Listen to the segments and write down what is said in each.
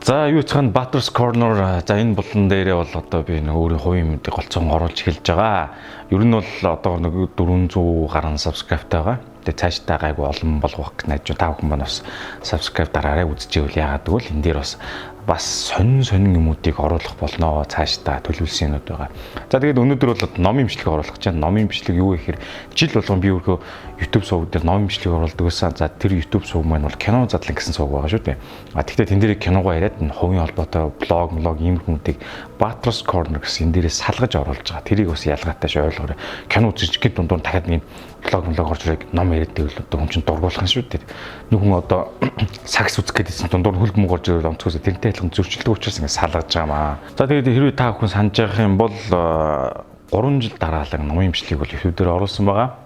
За юу цаана Butter's Corner за энэ болон дээрээ бол одоо би нэг өөрийн хувийн мэдээ голцон оруулж эхэлж байгаа. Ер нь бол одоо нэг 400 гаруй subscribe байгаа. Тэгээ цаашдаа гайгүй олон болгох гэж найдаж та бүхэн маань бас subscribe дараарай үзчихвэл яагаад гэвэл энэ дээр бас сонин юмуудыг оруулах болно цаашдаа төлөвлөсөн юмуд байгаа. За тэгээд өнөөдөр бол номын бичлэг оруулах гэж байна. Номын бичлэг юу гэхээр жил болгон би өөрөө YouTube сувг дээр номын бичлэг оруулдаг гэсэн. За тэр YouTube сувг маань бол кино задлан гэсэн сувг байгаа шүү дээ. Тэгэхдээ тэн дээр киногоо яриад энэ хувийн холбоотой блог иймэрхүүнүүдийг Butter's Corner гэсэн энэ дээрээ салгаж оруулж байгаа. Тэрийг бас ялгаатайш ойлгоорой. Кино үзчихгээд дундуур дахиад нэг блог орж ирэх ном яриад байвал одоо хүн чинь дургуулах шүү дээ. Нэг хүн одоо сакс үзэх гэдсэн дундуур хөлбөмбөг орж ирэл онцгоос тэрнтэй адилхан зөрчилдөг учраас ингэ салгаж байгаамаа. За тэгээд хэрвээ та бүхэн санаж байгаа юм бол 3 жил дараалал номын бичлэгийг бол YouTube дээр оруулсан байгаа.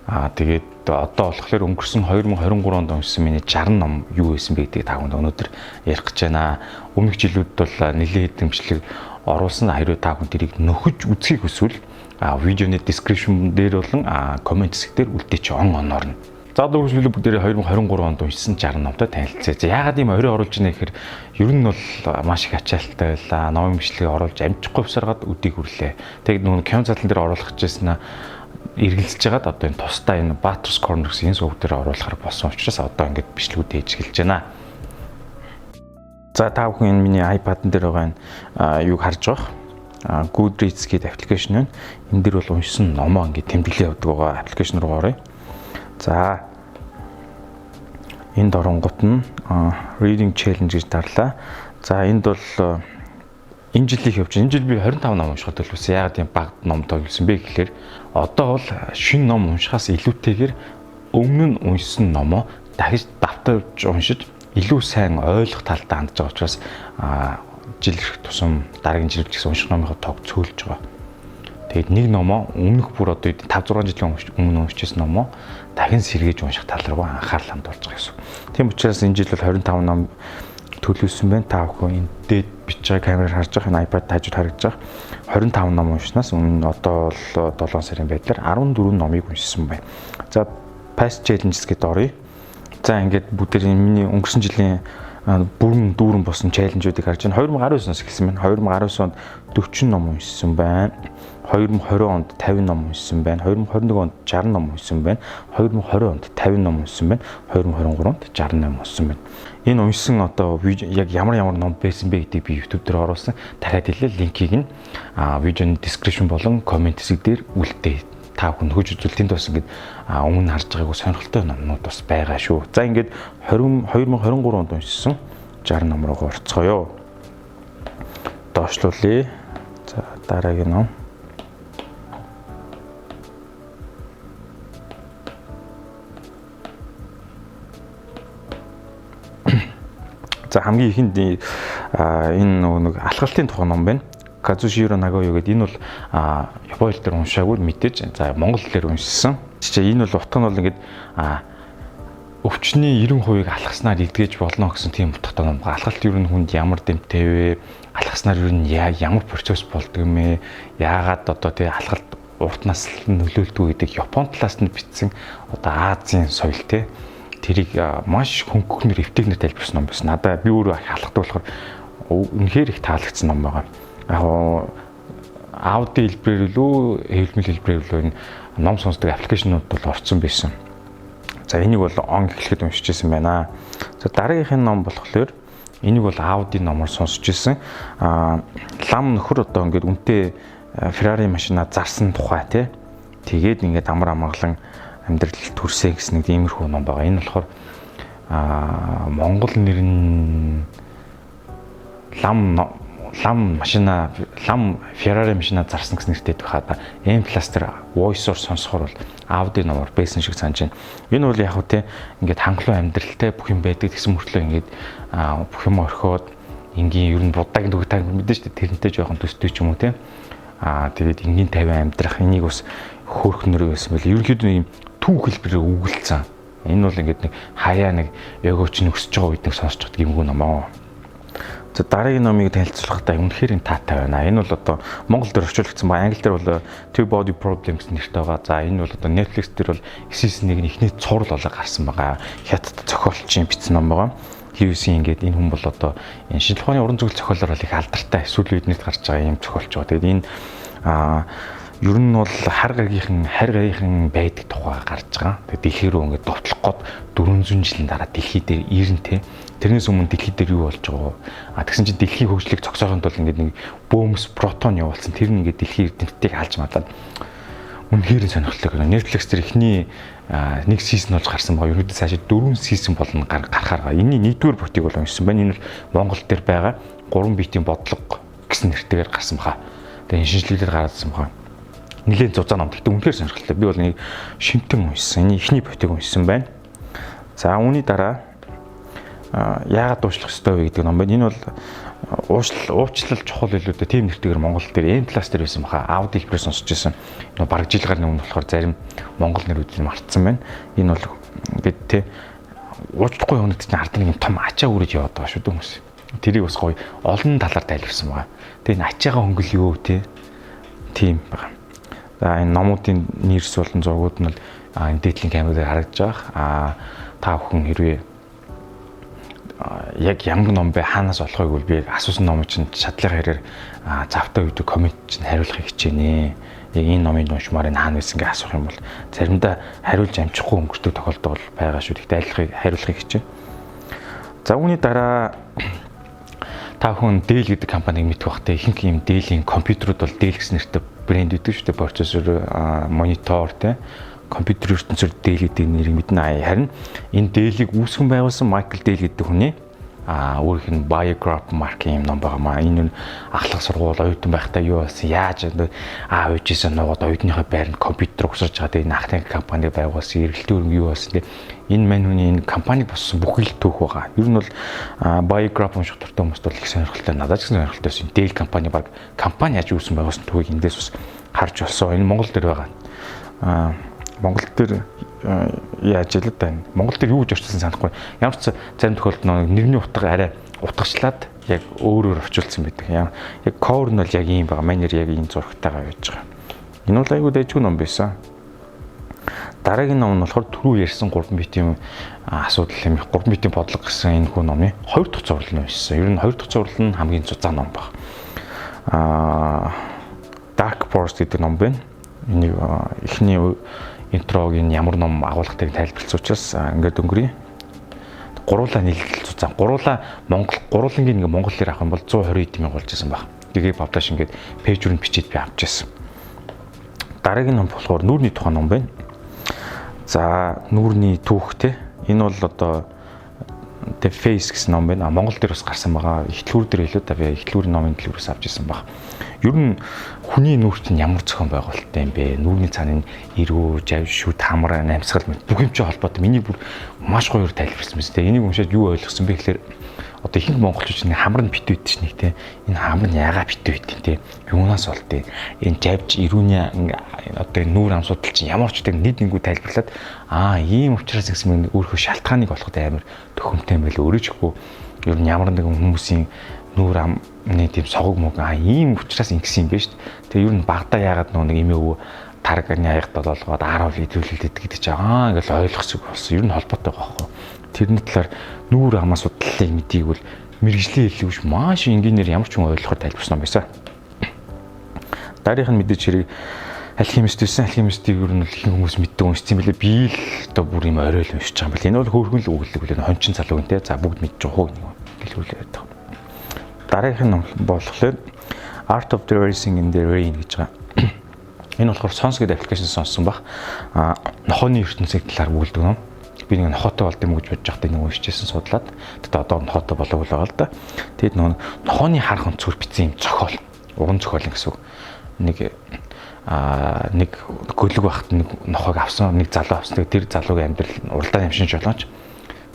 Тэгээд одоо болохоор өнгөрсөн 2023 онд уншсан миний 60 ном юу байсан бэ гэдгийг та бүхэнд өнөөдөр ярих гэж байна. Өмнөх жилүүд бол нэлээд хэдэн бичлэг оруулсан. Хэрвээ та бүхэн тэрийг нөхөж үзхийг хүсвэл видеоны description дээр болон comment хэсэг дээр үлдээч оноор нь. За дөрөвчлөлөө бүгдээрээ 2023 онд уншсан 60 номтой танилцъя. За яагаад ийм орой оруулж байна гэхээр ер нь бол маш их ачаалттай байлаа. Номын бичлэгийг оруулж амжихгүй усаргаад өдийг хүрлээ. Тэгээд нөгөө кино задлан дээр оруулах гэжсэн эргэлзэж байгаад одоо энэ тусдаа энэ Butter's Corner гэсэн энэ сувг дээр оруулахар болсон учраас одоо ингээд бичлэгүүд хийж эхэлж байна. За та бүхэн энэ миний iPad-н дээр байгаа энэ юуг харж байгаа. Goodreads гэдэг аппликейшн байна. Энэ дээр бол уншсан номоо ингээд тэмдэглээ явдаг байгаа аппликейшн руу оръё. За энд оронгот нь reading challenge гэж дарлаа. За энд бол энэ жилийн явж энэ жил би 25 ном уншихад төлөвлөсөн. Яагаад тийм бага ном төлөвлөсөн бэ гэхээр одоо бол шинэ ном уншихаас илүүтэйгээр өмнө нь уншсан номоо дахиж давтарж уншиж илүү сайн ойлгох талдаа хандж байгаа учраас жил ирэх тусам дараагийн жил ч гэсэн унших номынхоо тоог цөөлж байгаа. Тэгээд нэг номоо өмнөх бүр одоо 5-6 жилийн өмнө уншижсэн номоо дахин сэргээж унших тал руу анхаарал хандуулж байгаа гэсэн. Тийм учраас энэ жил бол 25 ном төлөвлөсөн байна. Та бүхэн энэ дээд бичиж байгаа камераар харж байгаа энэ iPad хажууд харагдаж байгаа 25 ном уншснаас өмнө одоо бол 7 сарын байдлаар 14 номыг уншсан байна. За past challenges гэдэг оръё. За ингээд бүгд миний өнгөрсөн жилийн бүрэн дүүрэн болсон челленжүүдийг харж байна. 2019-оос эхэлсэн байна. 2019 онд 40 ном уншсан байна. 2020 онд 50 ном уншсан байна. 2021 онд 60 ном уншсан байна. 2020 онд 50 ном уншсан байна. 2023 онд 68 уншсан байна. Энэ уншсан одоо яг ямар ном байсан бэ гэдгийг би YouTube дээр оруулсан. Дахиад хэлээ линкийг нь видеоны description болон comment хэсэг дээр үлдээ. Та бүхэн хөөж үзвэл тэнд бас ингээд өмнө харж байгаагүй сонирхолтой номнууд бас байгаа шүү. За ингээд 2023 онд уншсан 60 ном руу орцгоё. Доошлуулъя. За дараагийн ном. За хамгийн ихэнд энэ нэг алхалтын тухай ном байна. Kazushiro Nagao гэдэг энэ бол Японы хэл дээр уншаагүй мэдээж за монгол хэлээр уншсан. Жишээ энэ бол утга нь бол ингээд өвчний 90% алхаснаар эдгэж болно гэсэн тийм утгатай ном. Алхалт ер нь хүнд ямар дэмтэй вэ? Алхаснаар ер нь ямар процесс болдго юм бэ? Яагаад одоо тий алхалт урт наслан нөлөөлдөг гэдэг Японы талаас нь бичсэн одоо Азийн соёл тий тэрийг маш хөнгөхнөр эвтэйгнэр тайлбарсан ном байсан. Надаа би өөрөө алхахдаг болохоор үнэхээр их таалагдсан ном байгаа. Яг аудио хэлбэрээр лөө хэвлэмэл хэлбэрээр лөө энэ ном сонсдог аппликейшнууд бол орсон байсан. За энийг бол он эхлэхэд уншижсэн байна. За дараагийнх нь ном болохоор энийг бол аудио номоор сонсож ирсэн. Лам нөхөр одоо ингээд үнэтэй Ferrari машина зарсан тухай тий. Тэгээд ингээд амар амгалан амьдрал төрсэй гэсэн нэг иймэрхүү ном байгаа. Энэ болохоор монгол нэр нь лам Ferrari машина зарсан гэсэн нэртэй байхад M+ дээр voice-оор сонсохоор бол аудио номоор байсан шиг санаж байна. Энэ бол яг хөө те ингээд хангалуун амьдралтай бүх юм байдаг гэсэн мөртлөө ингээд бүх юм орхиод энгийн ер нь будаагийн дүгтаг мэдэн шүү дээ тэрнтэй жоохон төстэй ч юм уу те. Тэгээд энгийн 50 амьдрах энийг бас хөөрхнөр байсан байл. Ерөнхийдөө ийм түүх хэлбэрээр өгүүлсэн. Энэ бол ингээд нэг хаяа нэг эгоч нөсөж байгаа үед нэг сонсож байгаа юм ном аа. За дараагийн номыг танилцуулахдаа үнэхээр таатай байна. Энэ бол одоо монгол дээр орчуулагдсан ба англи дээр бол Two Body Problem гэсэн нэртэй байгаа. За энэ бол одоо Netflix дээр бол season 1-ний эхний цуврал болоо гарсан байгаа. Хятад зохиолчийн бичсэн ном байгаа. Льюисийн ингээд энэ хүн бол одоо энэ шинжлэх ухааны уран зохиол зохиолоор бол их алдартай сүүлийн үеднэрт гарч байгаа юм зохиолч байгаа. Тэгээд энэ ер нь бол хар гаригийнхан байдаг тухай гарч байгаа. Тэгээд дэлхий рүү ингээд довтлох гээд 400 жилийн дараа дэлхий дээр ирнэ те. Тэрнээс өмнө дэлхий дээр юу болж байгаа вэ? Тэгсэн чинь дэлхийн хөгжлийг зогсоохонд бол ингээд нэг бөөмс протон явуулсан. Тэр нь ингээд дэлхийн эрдэмтдийг алж мадлаад үнэхээр сонирхолтой. Netflix дээр эхний нэг сизон болж гарсан байгаа. Ерөнхийдөө цаашаа 4 сизон болно гарахаар. Энийн нэгдүгээр бүтийг бол уншсан байна. Энэ бол Монгол дээр байгаа 3 биетийн бодлого гэсэн нэртэйгээр гарсан баха. Тэгээ энэ шинжлэглэлээр гаргасан баха. Нилээн зузаан ном. Тэгтээ үнэхээр сонирхолтой. Би бол нэг шимтэн уншсан. Энэ эхний бүтийг уншсан байна. За үүний дараа яагаад уучлах ёстой вэ гэдэг ном байна. Энэ бол уучлал чухал илүү дээ. Тим нэртэйгээр Монгол дээр N+ дээр байсан баха. Аудио хэлбэрээр сонсож байсан. Энэ бараг жил гарны өмнө болохоор зарим монгол нэрүүдийг мартсан байна. Энэ бол ингээд те уучлахгүй юмнууд чинь ард нэг том ачаа үрэж яваад байгаа шүү дээ хүмүүс. Тэрийг бас гоё олон талаар тайлбарсан байгаа. Тэгээ энэ ачаагаа хөнгөл юу те тийм байгаа. За энэ номуудын нэрс болон зургууд нь энэ дээдлийн камераар харагдаж байгаа. Та бүхэн хэрвээ яг ямар ном бэ хаанаас олохыг бол би асуусан ном чинь шатлалын хэрээр завтай видео коммент чинь хариулахыг хичээнэ. Яг энэ номыг уншмаар энэ хаана байсан гэж асуух юм бол заримдаа хариулж амжихгүй өнгөртөө тохиолдол байгаа шүү. Тэгтээ хариулахыг хичээнэ. За үүний дараа та бүхэн Dell гэдэг компанийг мэдэх бах те ихэнх юм Dell-ийн компьютерууд бол Dell гэсэн нэртэй брэнд үүдэг шүү дээ. Процессор, монитор те компьютер ертөнцөөр Dell гэдэг нэрийг мэднэ. Харин энэ Dell-ийг үүсгэн байгуулсан Michael Dell гэдэг хүний өөрийнх нь Biograph маркийн ном байгаа маа. Энэ нь ахлах сургууль оюутан байхдаа юу болсон, яаж аав ээжээсээ нуугаад оюутныхаа байранд компьютер угсарч байгаа. Тэгээ энэ ахны компани байгуулсан, эргэлтийн өрнг юу болсон. Энэ мань хүний энэ компаниг боссон бүхэл төөх байгаа. Ер нь бол Biograph унших дуртай хүмүүст бол их сонирхолтой. Надад ч сонирхолтой байсан. Dell компани баг компани яаж үүсгэн байгуулсан түүхийг эндээс бас харж олсон. Энэ Монгол дээр байгаа. Монгол дээр яаж л да. Монгол дээр юу гэж орчуулсан санахгүй. Ямар ч зарим тохиолдолд нэрний утга арай утгачлаад яг өөрөөр орчуулсан байдаг. Яг core нь бол яг ийм байгаа. Манер яг энэ зурагтайгаа байж байгаа. Энэ бол айгүй дэжгүй ном байсан. Дараагийн ном нь болохоор түрүү ярьсан 3 битийн асуудал юм. 3 битийн бодлого гэсэн энэ хүн номны 2 дахь зурлал нь байсан. Ер нь 2 дахь зурлал нь хамгийн зузаан ном баг. Dark Forest гэдэг ном байна. Энийг эхний интрогийн ямар ном агуулгатыг тайлбарласан учраас ингээд өнгөрье. Гуруула нийлэл зузаан. Гуруулангийн ингээ монгол хэлээр авах юм бол 120 эдмийн болж байсан баг. Тэгээ паблиш ингээд пэйж рүү бичиж би авч байсан. Дараагийн ном болохоор нүүрний тухай ном байна. За нүүрний түүхтэй. Энэ бол одоо The Face гэсэн ном байна. Монгол дээр бас гарсан байгаа. Ихтлүүр дээр илүү та би ихтлүүрийн номын төлөвөөс авч ирсэн баг. Ер нь хүний нүүрт нь ямар зохион байгуулалттай юм бэ? Нүүрний цааны эрүү, жав, шүд, хамар, намсгал бүх юм чи холбоотой. Миний бүр маш гоёор тайлбарсан мэт. Энийг уншаад юу ойлгосон бэ гэхээр одоо ихэнх монголчууд нэг хамар нь битүү идэж нэг те. Энэ хамар нь яагаад битүү идэв те? Юунаас болдгийг. Энэ жавж эрүүний одоо нүүр амсуудал чинь ямар ч нэг нэггүй тайлбарлаад ийм учраас гэсэн өөрөө шалтгааныг олоход амар төхөмтэй юм байл өөрөөчгүй. Ер нь ямар нэгэн хүмүүсийн нүүр амны тийм согог мөг ийм учраас ингэсэн юм байна шүү дээ. Тэгээ ер нь багада яагаад нэг эмээ өвөө тарганы аягт болоолгоод 10 литрүүлээд гэдэг чинь ингээл ойлгох болсон. Ер нь холбоотой байгаа байхгүй. Тэрний талаар нүүр амаас судлалын мэдгийг бол мэрэгжлийн хэллэгч маш энгийнээр ямар ч хүн ойлгоход тайлбарсан юм байсан. Дараагийн мэдээж хэрэг алхимист байсан. Алхимистийг ер нь их хүмүүс мэддэг уншсан байлээ. Би л одоо бүр юм оройл уншиж байгаа юм байна. Энэ бол хөөрхөн л үгэлэг үлээ хончин залууг нэ. За бүгд мэдж байгаа хөө гэлүүлээд байгаа. Дараагийн ном болохоор Art of Dressing in the Rain гэж байгаа. Энэ болохоор Sons гэдэг аппликейшн сонссон баг. Нохооны ертөнцийн талаар өгүүлдэг ном. Би нэг нохоотой болд юм гэж бодож байхдаа нэг уншижсэн судлаад. Тэгтээ одоо нохоотой болов уу л байгаа л да. Тэгэд нохооны харах өнцгөр бичсэн юм зохиол. Уран зохиол гэсэн үг. Нэг гөлөг багт нэг нохоог авсан, нэг залуу авсан. Тэр залууг амьдрал уралдаан ямшинж болооч.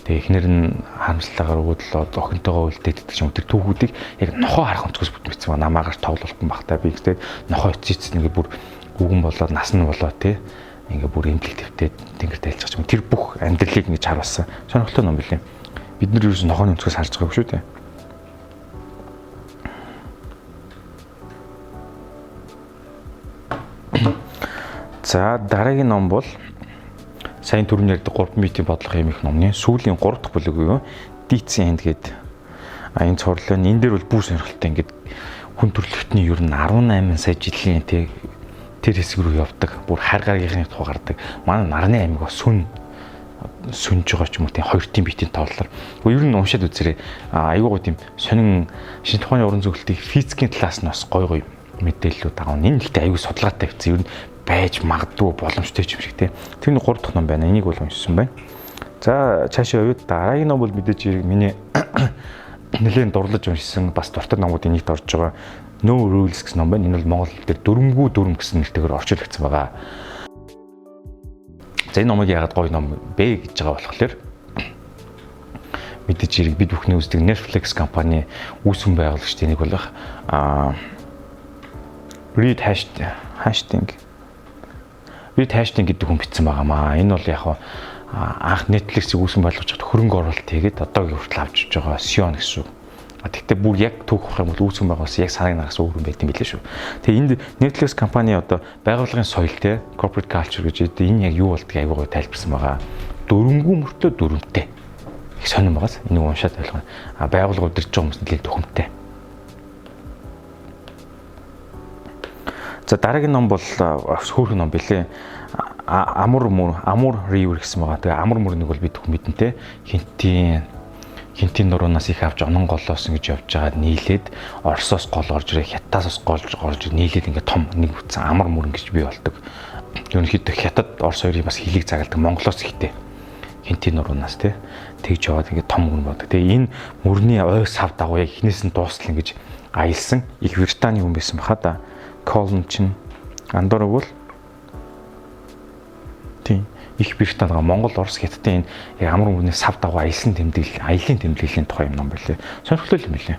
Тэгээ эхнэр нь харамсалтайгаар өгөөдлөө охинтойгоо үлдээдэг ч юм уу тэр түүхүүдийг яг нохоо харах өнцгөөс бүтээсэн ба намаагаар тоглолтон багтаа би гэдэг нохоо эцээц ингээ бүр үгэн болоод нас нь болоо те ингээ бүр эмнэлэг твтээд тэнгэр тайлцчих юм тэр бүх амьдралыг ингэж харуулсан сонирхолтой ном билээ. Бид нар юу ч нохооны өнцгөөс харж байгаагүй шүү дээ. За дараагийн ном бол сайн түрүүний ярьдаг 3 битийн бодлого юм их номны сүүлийн 3 дахь бүлэг юу? Deeds End гэдэг энэ цуврал байна. Энэ дээр бол бүр сонирхолтой ингээд хүн төрөлхтний ер нь 18 сая жилийн тэр хэсэг рүү явдаг. Бүр хар гаргийнхны тухай гардаг. Манай нарны аймаг бас сүнж байгаа ч юм уу тийм 2 тийм битийн тооллоор. Ер нь уншаад үзээрэй. Айгуу тийм сонин шинэ тухайн уран зөвлөлтийн физикийн талаас нь бас гой мэдээллүүд авах. Энэ ихтэй айгуу судалгаатай хэвчээ. Ер нь байж магадгүй боломжтой юм шиг тийм. Тэр 3 дахь ном байна. Энийг бол уншсан байна. За цаашаа яваад дараагийн ном бол мэдээж миний нэлээд дурлаж уншсан бас дуртай номуудын нэгт орж байгаа No Rules гэсэн ном байна. Энэ бол монгол дээр дөрөмгүй дүрм гэсэн нэртэйгээр орчуулагдсан байгаа. За энэ номыг яагаад гоё ном бэ гэж байгаа болохоор мэдээж хэрэг бид бүхний үздэг Netflix компани үүсгэн байгуулагчдын нэг болох Reed Hastings гэдэг хүн бичсэн байгаамаа. Энэ бол яг анх Netflix-ийг үүсгэн байгуулж хад хөрөнгө оруулалт хийгээд одоогийн хүртэл авч иж байгаа Sion гэсэн. Тэгтээ бүр яг түүх авах юм бол үүсгэн байгуулсан яг санааг нагас өөр юм байт юм билээ шүү. Тэгээ энд Netflix компани одоо байгууллагын соёл те corporate culture гэж энэ яг юу болдгийг аягүй гоё тайлбарсан байгаа. Дөрөнгөө мөртөө дүрмтэй. Их сонирн байгаас энийг уншаад ойлгоно. Байгууллага удирж байгаа хүмүүс нэлээд төхөмтэй. За дараагийн ном бол хөөрхөн ном билээ. Amur River гэсэн байгаа. Тэгээ Amur мөрнийг бол бид бүхэн мэднэ те. Хинтийн нуруунаас их авч онон голоос ингэж явж байгаа нийлээд Оросоос гол орж ирээ, Хятадаас гол орж нийлээд ингээ том нэг бүтсэн Amur мөрөн гэж бий болдог. Ерөнхийдөө Хятад Орос хоёрыг бас хилийг загалдаг. Монголоос ихтэй. Хинтийн нуруунаас те. Тэгж яваад ингээ том мөрөн болдог. Тэгээ энэ мөрний ой сав дагуу яг эхнээс нь дуустал ингэж аялсан. Их Британий хүн байсан баха да. Colin чинь андорог бол тийм их Британд байгаа Монгол Орос Хятадын яг Amur мөрний сав дагуу аялын тэмдэглэлийн тухай юм ном байлээ. Сонирхолтой юм билээ.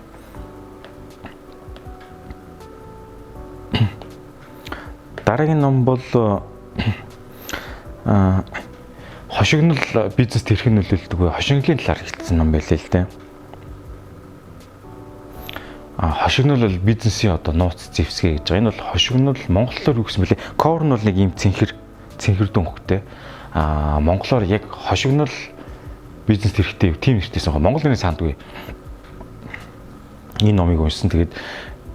Дараагийн ном бол хошигнол бизнест хэрхэн нөлөөлдөг вэ? Хошигнолын талаар хэлсэн ном байлээ л дээ. Хошигнол бол бизнесийн одоо нууц зэвсгээ гэж байгаа. Энэ бол хошигнол монголоор юу гэсэн бэлээ? Core нь бол нэг юм цэнхэр дүнхтэй. Монголоор яг хошигнол бизнест хэрэгтэй тийм хэрэгтэйсэн. Монгол нэрийн сандгүй. Энэ номыг уншсан. Тэгээд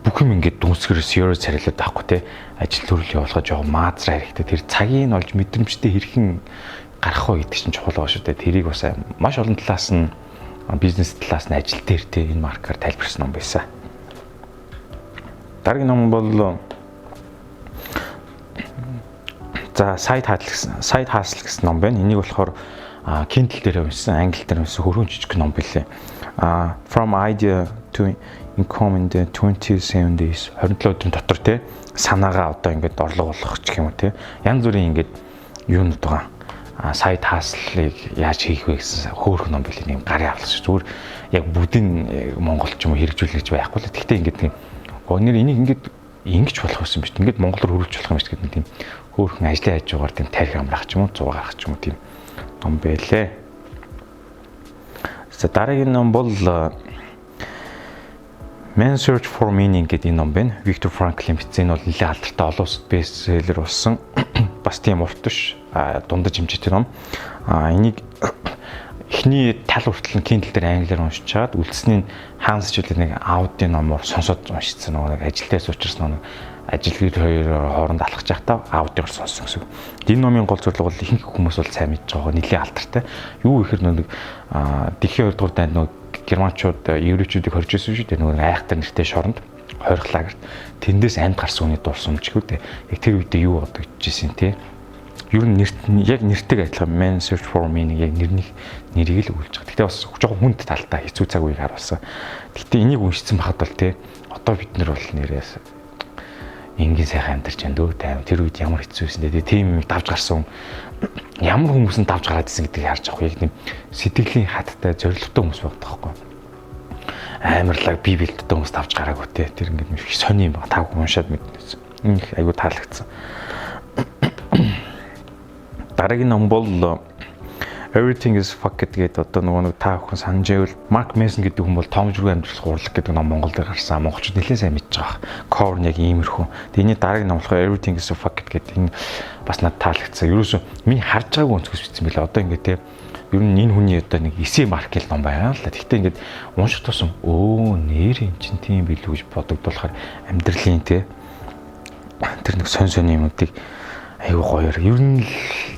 бүх юм ингээд дүнсгэр serious царилаад байхгүй те. Ажил төрөл явуулахад жоо маазраа хэрэгтэй. Тэр цагийг олж мэдрэмжтэй хэрхэн гарах вэ гэдэг чинь чухал байгаа шүү дээ. Тэрийг бас маш олон талаас нь бизнес талаас нь ажил дээр те энэ маркаар тайлбарсан ном байсан. Дараагийн ном бол за Side Hustle гэсэн ном байна. Энийг болохоор Kindle дээр уншсан, англи дээр уншсан хөргөн жижиг ном билээ. From idea to income in the 27 days 27 өдрийн дотор те санаагаа одоо ингээд орлого болгох гэх юм уу те. Янз бүрийн ингээд юунууд байгаа. Side hustle-ыг яаж хийх вэ гэсэн хөөрхөн ном билээ. Нэг гарын авлах зүгээр яг бүдийн монголч юм хэрэгжүүлж байхгүй л. Гэхдээ ингээд нэг нэр энийг ингээд ингэж болох байсан биз. Ингээд монголоор хөрвүүлж болох юм шиг гэдэг тийм хөөрхөн ажлын хажуугаар тийм тарих амрах ч юм уу, зуг гарах ч юм уу тийм ном байлээ. За дараагийн ном бол Man Search for Meaning гэдэг ном байна. Виктор Франклин бичсэн. Энэ бол нэлээд алдартай олон улсад бестселлер болсон. Бас тийм урт биш, дундаж хэмжээтэй ном. Энийг эхний тал хүртэл Kindle дээр англиар уншиж чаад үлдсэний хаанс ч үлээ нэг аудио номоор сонсоод уншицсан нэг ажилтайс уучирсан нэг ажил хоёр хооронд алхаж байхдаа аудиор сонссон гэсэн. Энэ номын гол зорилго бол ихэнх хүмүүс бол сайн мэдж байгаа. Нэлээд алдартай. Юу гэхээр нэг дэлхийн 2 дугаар дайнд нэг германчууд еврейчүүдийг хорж ирсэн шүү дээ. Нэг айхтар нэртэй шоронд хойрхлагаарт тэндээс амьд гарсан хүний дурсан ч гэдэг. Яг тэр үедээ юу бодож ирсэн те. Ер нь яг нэртэйг адилхан Man Search for Meaning яг нэрийг л өгүүлж байгаа. Гэхдээ бас жоохон хүнд талтай хэцүү цаг үеийг харуулсан. Гэхдээ энийг уншсан байхад бол те одоо бид нар бол нэрээс энгийн сайхан амьдарч байна дөө тайм. Тэр үед ямар хэцүү байсан дээ. Тийм юм давж гарсан ямар хүмүүс нь давж гараад исэн гэдгийг харж авах. Яг тийм сэтгэлийн хаттай зоригтой хүмүүс байдаг байхгүй. Амарлаг бибилдтэй хүмүүс давж гараагүй те. Тэр ингээд их сони юм байна. Та уншаад мэднэ. Энэ айгу таалагдсан. Дараагийн ном бол Everything is Fucked гэдэг одоо нэг та бүхэн санаж байвал Mark Manson гэдэг хүн бол Том Жиргэн амьдрах урлаг гэдэг ном Монгол дээр гарсан. Монголчууд нэлээд сайн мэдж байгаа. Core нь яг иймэрхүү. Тэний дараагийн ном болохоор Everything is Fucked гэдэг энэ бас надад таалагдсан. Ерөөсөө миний харж байгаагүй өнцгөөс бичсэн байлаа. Одоо ингээд те Ер нь энэ хүний одоо нэг эсэ маркел ном байна л да. Гэхдээ ингээд унших тусам нэр эн чинь тийм билүү гэж бодогдуулахаар амьдралын тэр нэг сонь юмнуудыг айгүй гоёор ер нь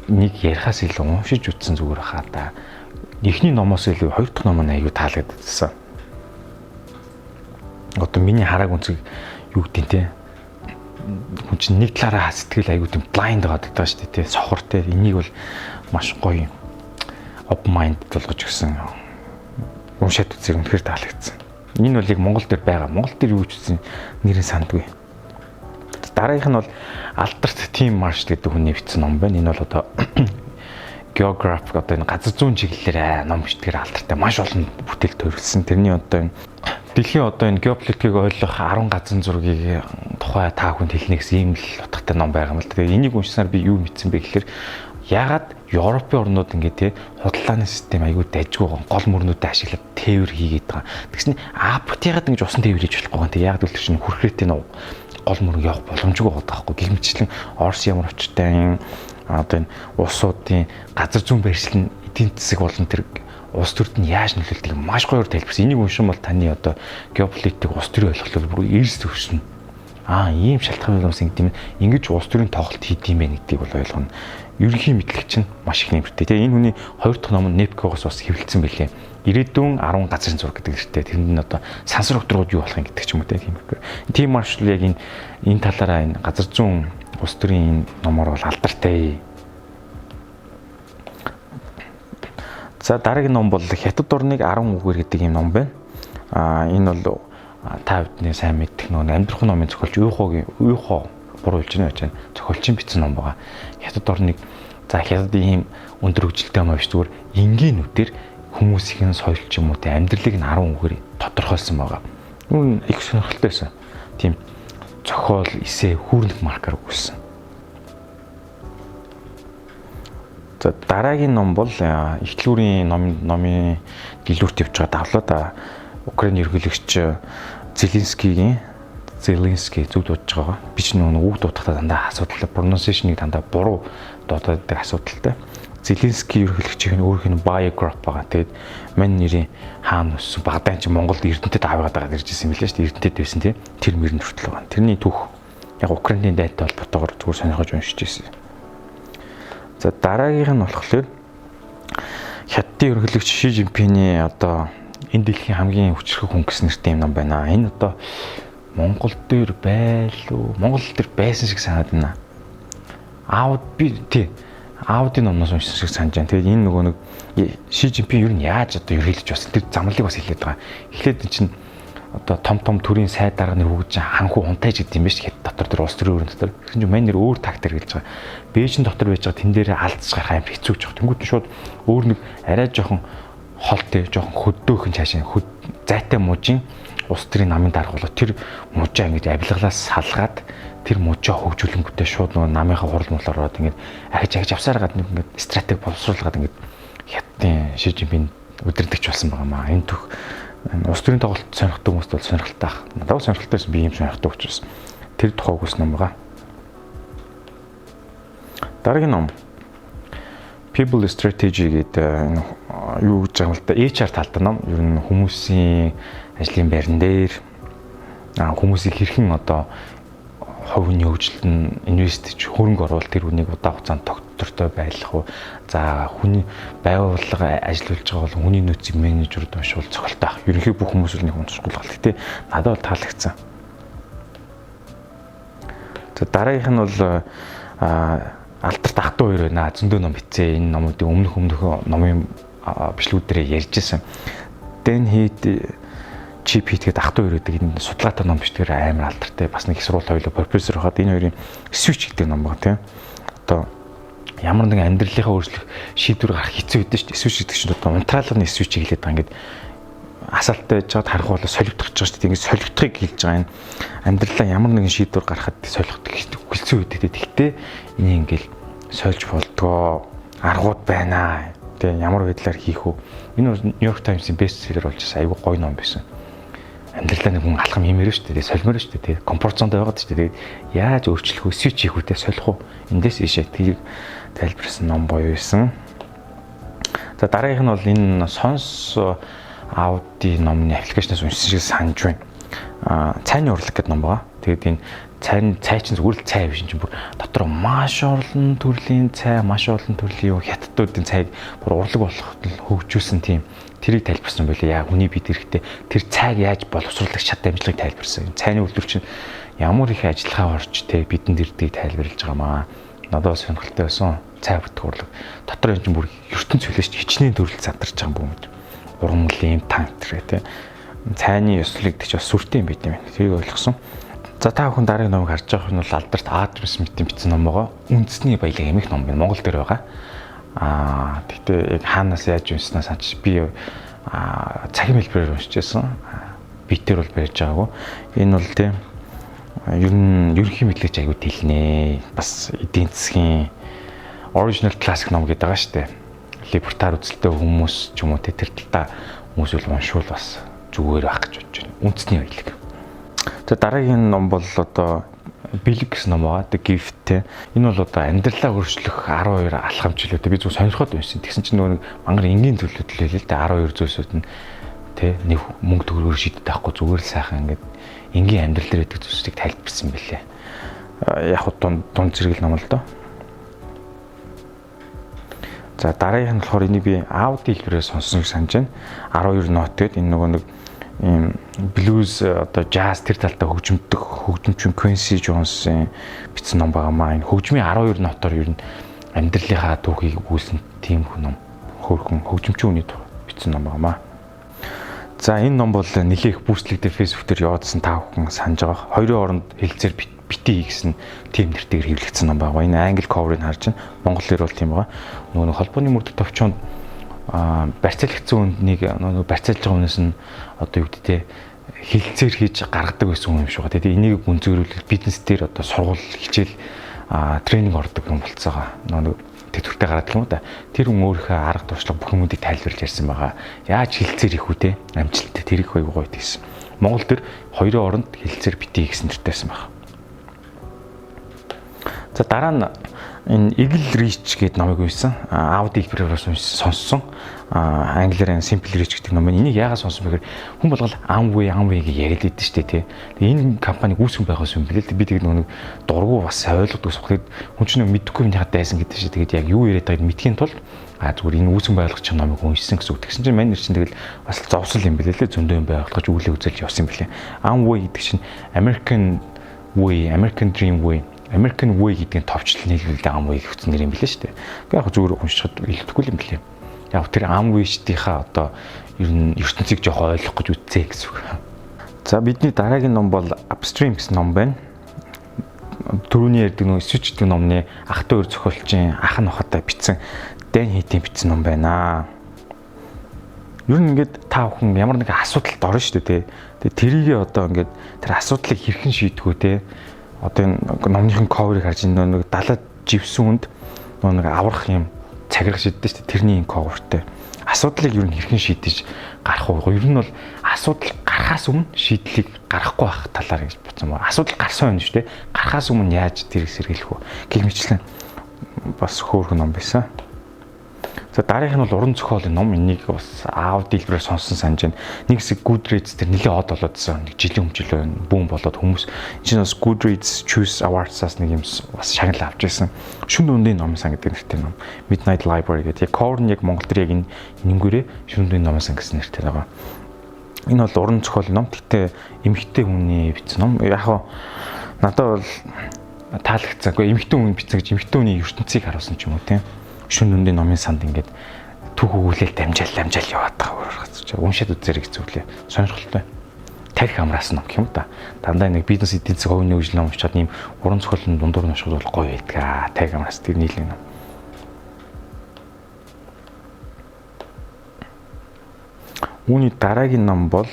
нэг ярихаас илүү уншиж үзсэн зүгээр хаа да. Эхний номоос илүү хоёр дахь ном нь айгүй таалагдсан. Одоо миний харааг үнцэг юу гэдэг те. Хүн чинь нэг талаараа сэтгэл айгүй тийм blind байгаа гэдэг шүү дээ те. Сохор те. Энийг бол маш гоё open mind болгож өгсөн. Уншаад үзэх үнэхээр таалагдсан. Энэ бол яг Монгол дээр байгаа. Монгол дээр юу ч үзсэн нэрийн сандгүй. Дараагийнх нь бол Albert T. Marshall гэдэг хүний бичсэн ном байна. Энэ бол одоо geography одоо энэ газар зүүн чиглэлээр ном бичдгээр алдартай маш олон бүтээл төрүүлсэн. Тэрний одоо энэ дэлхийн одоо энэ геополитикийг ойлгох 10 газар зургийг тухай та бүхэнд хэлнэ гэсэн ийм л утгатай ном байгаа юм л. Тэгээ энийг уншсанаар би юу мэдсэн бэ гэхээр ягаад Европын орнууд ингээд те худалдааны систем аягүй дайжгүй гол мөрнүүдэд ашиглаад тээвэр хийгээд байгаа. Тэгсэн Африкт ягаад ингэж усан тээвэр хийж болохгүй юм те ягаад гэвэл чинь хүрхрээтэй нөө гол мөрөнд явах боломжгүй байгаа байхгүй. Гэгмэчлэн Орос ямар очтой одоо энэ улсуудын газар зүүн байршил нь эдийн засаг болон тэр улс төрд нь яаж нөлөөлдгийг маш гоёор тайлбарсан. Энийг уншин бол таны одоо геополитик улс төрийн ойлголтыг бүр эрс төгснө. Ийм шалтгаан юмс ингэдэм ингэж улс төрийн тоглолт хийдэм бэ гэдгийг бол ойлгоно. Ерөнхий мэдлэг чинь маш их нэмэртэй. Тэгээ энэ хүний хоёр дахь ном нь Непкогоос бас хэвлэлцэн байлээ. Ирээдүйн 10 газрын зураг гэдэг нэртэй. Тэрэнд нь одоо сансар өдрүүд юу болох юм гэдэг ч юм уу тийм. T. Marshall яг энэ талаараа энэ газар зүүн улс төрийн номоор бол алдартай. За дараагийн ном бол Хятад орныг 10 үгээр гэдэг юм ном байна. Энэ бол та бүдний сайн мэддэг нөгөө амьдрах номын зохиолч Уйхо буруу хэлж байна. Зохиолчийн бичсэн ном байгаа. Хятад орныг Хятадын ийм өндөр хөгжилтэй ном биш зүгээр энгийнүүдээр хүмүүсийн соёл ч юм уу те амьдралыг нь 10 үгээр тодорхойлсон байгаа. Үүн их сонирхолтой байсан. Тийм зохиол, эссе, хүүрнэг маркер өгсөн. За дараагийн ном бол эхлүүрийн номын дэлгүүрт явж байгаа давлаа. Украины ерөнхийлөгч Зеленский зөв дуудаж байгаа. Би ч нөгөө үг дуудахтаа дандаа асуудалтай, pronunciation-ыг дандаа буруу дуудаад байдаг асуудалтай. Зеленский ерөнхийлөгчийн өөрийнх нь biograph байгаа. Тэгээд мань нэрийн хаана өссөн Багдаан чи Монголд Эрдэнэтэд аваад байгаа гэж ирсэн юм билээ шүү дээ. Эрдэнэтэд байсан тийм. Тэр мөрөнд хүртэл байгаа. Тэрний түүх яг Украиний дайтай холбоотойгоор зүгээр сонирхож уншиж ирсэн. За дараагийнх нь болохоор Хятадын ерөнхийлөгч Ши Жинпиний одоо энэ дэлхийн хамгийн хүчрэх хүн гэсэн нэртэй юм ном байна. Энэ одоо Монгол дээр байлуу. Монгол дээр байсан шиг санаад байна. Аудын номноос уншсан шиг санаж байна. Тэгээд энэ нөгөө нэг Ши Жинпин ер нь яаж одоо ерөнхийлж бас тэр замналыг бас хэлээд байгаа. Эхлээд чинь одоо том төрийн сайд дарга нэр хөгж ханху хунтайж гэдэг юм биш хэд дотор тэр улс төрийн өрн дотор. Тэгсэн чинь мань нэр өөр тактик хэлж байгаа. Бээжин дотор байж байгаа тэн дээрээ алдаж гарах юм хэцүү жоох. Тэнгүүд нь шууд өөр нэг арай жоохон холтой, жоохон хөддөөхөн цаашаа зайтай мужийн улс төрийн намын дарга болоо тэр мужаа ингэж авилгалаас салгаад тэр мужаа хөгжүүлэнгүүтээ шууд нөгөө намынхаа хурал муулаар ороод ингэж ахиж авсаар гад ингэж стратеги боловсруулгаад ингэж Хятадын Ши Жинпин удирдахч болсон байгаамаа. Энэ төх улс төрийн тоглолт сонирхдаг хүмүүст бол сонирхолтой ах. Надад бол сонирхолтой байсан би юм сонирхдаг учраас тэр тухай өгсөн ном байгаа. Дараагийн ном People Strategy гэдэг юу гэж байгаа юм л да. HR талтай ном. Ер нь хүмүүсийн ажлын байран дээр хүмүүсийг хэрхэн одоо хувийн хөгжилд инвестж хөрөнгө оруулалт тэр хүнийг удаа хугацаанд тогтвортой байлгах уу. За хүний байгууллага ажиллаж байгаа бол хүний нөөцийн менежерүүд маш бол цогцолтой ах. Ерөнхий бүх хүмүүс л нэг уншуулгал. Гэтэ надад бол таалагдсан. За дараагийнх нь бол Алдарт ах トゥ хоёр байна. Зөндөө ном бичсэн. Энэ номуудын өмнөх номын бичлэгүүдээр ярьжсэн. Дэн хийд чип хийгээд ах トゥ хоёр гэдэг энэ судалгаатай ном бичдгээр амар алдартай. Бас нэг их сургууль хоёлоо профессор хаад энэ хоёрын switch гэдэг ном байгаа тийм. Одоо ямар нэгэн амьдралынхаа өөрчлөх шийдвэр гарах хэцүү байдаг шүү дээ. Switch гэдэг чинь одоо унтраалгын switch хэлээд байгаа. Ингээд асаалттай байж байгаад харах бол солигдох гэж байгаа шүү дээ. Ингээд солигдохыг хэлж байгаа энэ амьдралаа ямар нэгэн шийдвэр гаргахад солигдох хэцүү байдаг. Тэгтээ энийг ингээд сольж болдгоо аргууд байна. Тэгээ ямар байдлаар хийх вэ? Энэ бол Нью-Йорк Таймс-ийн бестселлер болж айгүй гоё ном байсан. Амьдралаа нэг хүн алхам хиймээр шүү дээ. Солимоор шүү дээ. Тэгээ комфорт зонд байгаад шүү дээ. Тэгээд яаж өөрчлөх вэ? Switch хийх үү? Солих уу? Эндээс ийшээ тийг тайлбарсан ном гоё байсан. За дараагийнх нь бол энэ сонс Audi номны аппликейшнээс уншсан шиг санаж байна. Цайны урлаг гэдэг ном байгаа. Тэгээд энэ цай чинь зүгээр л цай биш чинь бүр дотор маш олон төрлийн цай, маш олон төрлийн хятадуудын цайг бүр урлаг болгоход хөгжүүлсэн тийм тэрийг тайлбарсан байлээ. Яг хүний бид эрэхтэй тэр цайг яаж боловсруулах шат дамжлагыг тайлбарсан. Цайны үйлдвэр чинь ямар их ажиллагаа орж те бидэнд ирдгийг тайлбарлаж байгаамаа. Надад сонирхолтой байсан. Цай бүтэх урлаг. Дотор энэ чинь бүр ертөнц хүлээш хичнээн төрөл задарч байгаа юм бүү. Ургамлын танк тэрэг те. Цайны ёслолыг ч бас сүртэй юм байт юм байна. Тэрийг ойлгосон. За та бүхэн дараагийн номыг харж байгаа нь бол Альберт Адам Смитийн бичсэн ном байгаа. Үндэсний баялаг эмх ном байна. Монгол дээр байгаа. Тэгтээ яг хаанаас яаж унснаа санаж би цагийн хэлбэрээр уншиж байсан. Битээр бол барьж байгаагүй. Энэ бол тийм ер нь ерөнхий мэдлэгч аягүй дэлнэ. Бас эдийн засгийн original classic ном гэдэг байгаа шүү дээ. Либертар үзэлтэй хүмүүс ч юм уу тэр талдаа хүмүүс бол уншвал бас зүгээр байх гэж бодож байна. Үндэсний баялаг. За дараагийн ном бол одоо Бэлэг гэсэн ном байгаа. The Gift те. Энэ бол одоо амьдралаа өөрчлөх 12 алхам чөлөөтэй. Би зөв сонирхоод байсан. Тэгсэн чинь нөгөө мангар энгийн төлөвлөлөө л дээ 12 зүйлсүүд нь те нэг мөнгө төгрөгөөр шийддэг байхгүй зүгээр л сайхан ингээд энгийн амьдрал дээр байдаг зүйлсийг тайлбарсан байлээ. Яг дунд зэрэг ном л доо. За дараагийнх нь болохоор энийг би Audi хэлбэрээр сонссон гэж санаж байна. 12 нот гэдэг энэ нөгөө нэг ийм блюз одоо jazz тэр талдаа хөгжимчин Quincy Jones-ийн бичсэн ном байгаамаа. Энэ хөгжмийн 12 нотоор ер нь амьдралынхаа түүхийг өгүүлсэн тийм ном. Хөөрхөн хөгжимчин хүний бичсэн ном байгаамаа. За энэ ном бол нэлээх бүүстлэгдээ Facebook дээр явуулсан та бүхэн санаж байгаа. Хоёрын оронд хэлцээр битий гэсэн тийм нэртэйгээр хэвлэгдсэн ном байгаа. Энэ англи cover-ыг харж байна. Монголоор бол тийм байгаа. Нөгөө холбооны мөрдөг товчоонд барьцаалгдсан үнднийг нөгөө барьцаалж байгаа хүнээс нь одоо юу гэдэг те хилцээр хийж гаргадаг байсан юм шиг байна. Тэгээд энийг гүнзгийрүүлэх бизнес дээр одоо сургууль хичээл тренинг ордог юм болцоогоо. Нөгөө тэтгэвртэй гаргадаг юм да. Тэр хүн өөрийнхөө арга туршлага бүх юмудыг тайлбарлаж ярьсан байгаа. Яаж хилцээр их үү те амжилттай тэрийг гоё гоё гэсэн. Монгол төр хоёрын оронд хилцээр битий гэсэн нэртэйсэн байна. За дараа нь энэ Eagle Reach гэдэг номыг уншсан. Audi хэлбэрээр сонссон. Англиар Simple Reach гэдэг ном. Энийг яагаад сонсон бэ гэхээр хүн болгол Amway гэж яриад байдаг шүү дээ тий. Тэгээ энэ компаниг үүсгэн байгаас юм билээ. Би тэг нэг дургу бас ойлгодог сухад хүн чинь мэдэхгүй юм яхад дайсан гэдэг шиг. Тэгээд яг юу яриад байгааг мэдхийн тулд зүгээр энэ үүсгэн байгуулах чинь номыг уншсан гэсэн үг. Тэгсэн чинь манай нэр чинь тэгэл бас зовсол юм билээ лээ. Зөндөө юм байгуулгаж үүлээ үзэлж явсан юм билээ. Amway гэдэг чинь American Way, American Dream Way American Way гэдгийг товчлол нийлүүлдэг Amway гэх нэр юм билээ шүү дээ. Гэхдээ яг зүгээр уншихад илтгэхгүй юм билээ. Яг тэр Amway-ийнхаа одоо ер нь ертөнцийг жоох ойлгох гэж үзье гэсэн үг. За бидний дараагийн ном бол Upstream гэсэн ном байна. Түрүүний ярьдаг нөө Switch гэдэг номны ах 2 зохиолчийн ах нь хатаа бичсэн Dan Heath-ийн бичсэн ном байна. Ер нь ингээд та бүхэн ямар нэгэн асуудалд орно шүү дээ. Тэгээ тэрийгээ одоо ингээд тэр асуудлыг хэрхэн шийдэх үү те. Одоо энэ номныхын cover-ыг харж нэг далаад живсэн хүнд нэг аврах юм цагирах шийддэг шүү дээ. Тэрний энэ cover-тэй. Асуудлыг ер нь хэрхэн шийдэж гарах вэ? Ер нь бол асуудал гарахаас өмнө шийдлийг гаргахгүй байх талаар гэж бодсон байна. Асуудал гарсан юм шүү дээ. Гарахаас өмнө яаж тэрийг сэргийлэх вэ? Гэх мэтлэн бас хөөрхөн ном байсан. За дараагийнх нь бол уран зохиолын ном. Энийг бас Audi хэлбэрээр сонссон санаж байна. Нэг хэсэг Goodreads дээр нэлээд од болоодсан. Нэг жилийн өмнө бүүн болоод хүмүүс энэ чинь бас Goodreads Choose Awards-аас нэг юм бас шагнал авч ирсэн. Шүн дундын номын сан гэдэг нэртэй ном. Midnight Library гэдэг. Яг cover нь яг Монгол дээр яг энэ нэнгүүрээ шүн дундын номын сан гэсэн нэртэй байгаа. Энэ бол уран зохиолын ном. Гэхдээ эмэгтэй хүний бичсэн ном. Яг хаа надад бол таалагдсангүй. Эмэгтэй хүн бичсэн гэж эмэгтэй хүний ертөнцийг харуулсан ч юм уу тийм. Шүн дундын номын санд ингээд түүх өгүүлэл дамжаал яваад байгаа өөрөө уншаад үзээрэй гэж зүйлээ. Сонирхолтой. Тарих амраас ном гэх юм да. Дандаа нэг бизнес эдийн засгийн хувийн хөгжил ном уншаад ийм уран зохиолын дундуур нь уншихад бол гоё байдаг. Тарих амраас тэр нийлэн ном. Үүний дараагийн ном бол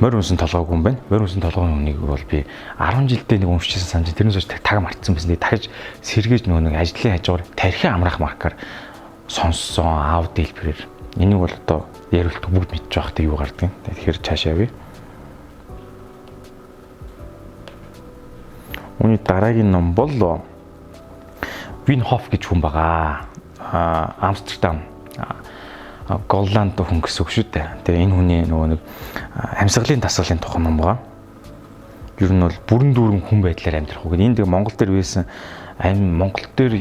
Морь унсан толгойг юм байна. Морь унсан толгойн үнийг бол би 10 жилдээ нэг уншижсэн санаж тэрнээс таг мартсан байсан. Дахиж сэргээж нөгөө нэг ажлын хажуугаар тархи амраах маркаар сонссон Audi хэлбэрээр. Энийг бол одоо яриулт бүгд мэдж байхдаа юу гардаг юм. Тэгэхээр цаашаа явъя. Үүний дараагийн ном бол Wim Hof гэж хүн байгаа. Амстердам Голланд хүн гэсэн үг шүү дээ. Тэгээ энэ хүний нөгөө нэг амьсгалын дасгалын тухай ном байгаа. Ер нь бол бүрэн дүүрэн хүн байдлаар амьдрах үг. Энэ тэгээ Монгол дээр байсан Монгол дээр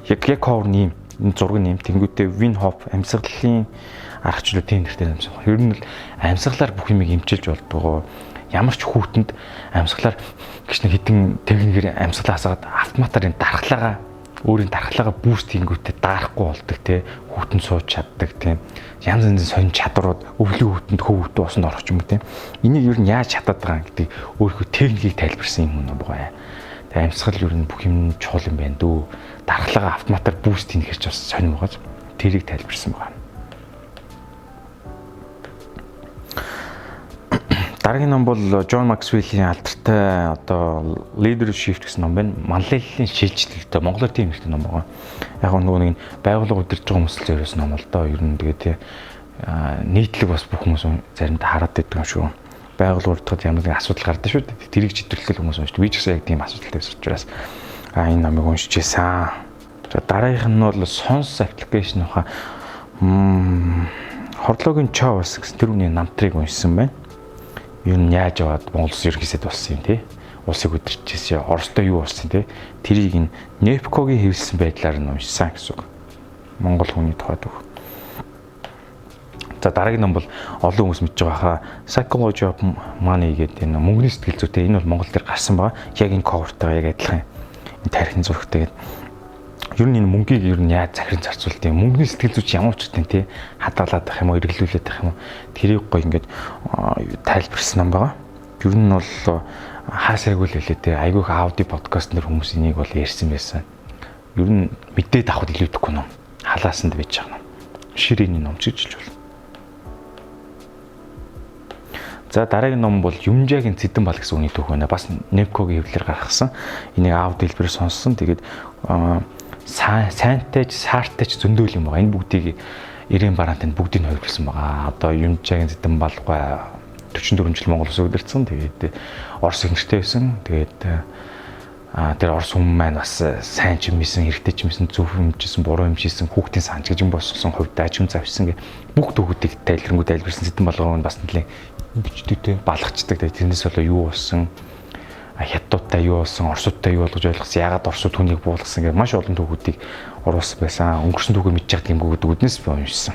яг хоорны энэ зураг нэм тэнгуүтэй Win Hof амьсгалын аргачлал тийм нэртэй амьсгал. Ер нь бол амьсгалаар бүх юмыг эмчилж болдгоо. Ямар ч хүүтэнд амьсгалаар гэж нэг хитэн техникээр амьсгалаа хасаад автоматар энэ дархлаагаа өөрийн дархлаагаа бүүст хийнгүүтээ даарахгүй болдог те хүүтэн сууж чаддаг тийм янз янзын сонин чадварууд өвлөө хүүтэнд хөвгөтөө усанд орох юм тийм энийг ер нь яаж чадаад байгаа гэдэг өөрийнхөө техникийг тайлбарсан юм уу байгаа. Тэгээ амьсгал ер нь бүх юм чухал юм байна дөө. Дархлаагаа автоматар бүүст хийхэр ч бас сонин байгаа. Тэрийг тайлбарсан байгаа. Дараагийн ном бол John Maxwell-ийн алдартай одоо Leadership гэсэн ном байна. Манлайллын шилжилттэй монголоор тийм ихтэй ном байгаа. Яг нөгөө нэг байгууллага удирдах хүмүүс л зориулсан ном л доо. Ер нь тэгээ нийтлэг бас бүх хүмүүс заримдаа хараад байдаг юм шүү. Байгууллага удирдахад ямар нэг асуудал гардаг шүү дээ. Тэрийг чиглэлтэй хүмүүс уншдаг. Би ч гэсэн яг тийм асуудалтай байсан учраас энэ номыг уншижсэн. За дараагийнх нь бол Sons application хаа Хорлоогийн Чавс гэсэн тэр үний намтрыг уншсан байна. Юу нь яаж яваад Монгол улс ерөнхийсэд болсон юм те улсыг өдөрчижсэн Оростой юу болсон те тэрийг нь Непкогийн хэвлэлсэн байдлаар нь уншсан гэсэн үг. Монгол хүний тухайд үг. За дараагийн ном бол олон хүмүүс мэдж байгаа Psychology of Money гэдэг энэ мөнгөний сэтгэл зүйтэй энэ бол Монгол дээр гарсан байгаа. Яг энэ coverтайгаа яг адилхан энэ тарихын зурагтай гэдэг. Ер нь энэ мөнгийг ер нь яаж захиран зарцуулдаг юм мөнгөний сэтгэл зүйч ямар ч тийм тий хадгалаад байх юм уу эргэлүүлээд байх юм уу тэрийг гоё ингээд тайлбарсан ном байгаа. Ер нь бол хаасайгүй л хэлээ тий айгүйх аудио подкаст нэр хүмүүс энийг бол ярьсан байсан. Ер нь мэдээд авахд илүүдэхгүй ном. Халаасанд байж байгаа ном. Ширээний ном ч гэж бол. За дараагийн ном бол Юмжаагийн Цэдэн бал гэсэн үний түүх байна. Бас Непкогийн хэвлэлээр гаргасан. Энийг аудио хэлбэрээр сонссон. Тэгээд сайнтай ч саартай ч зөндөөл юм байгаа. Энэ бүгдийг 90 бараантанд бүгдийг хувирсан байгаа. Одоо Юмжаагийн Цэдэн балгай 44 жил Монгол улс удирдсан. Тэгээд Орос ихнэртэй байсан. Тэгээд тэр Орос хүмүүс маань бас сайн ч юмсэн, хэрэгтэй ч юмсэн, зөв юмжсэн, буруу юмжсэн, хүүхдийн санч гэж юм босгосон, хувьд ажим завьсан гэх бүх төгөөдийг тайлбарсан Цэдэн балгай нь бас нэлээ бичдэг балгацдаг. Тэрнээс болоо юу болсон? Хятадтай юу болсон, Оростой юу болгож ойлгосон, ягаад Оросууд хүнийг буулгасан гэх маш олон түүхүүдийг оруулсан байсан. Өнгөрсөн түүхээ мэдж байгаа юм гүгднээс би уншсан.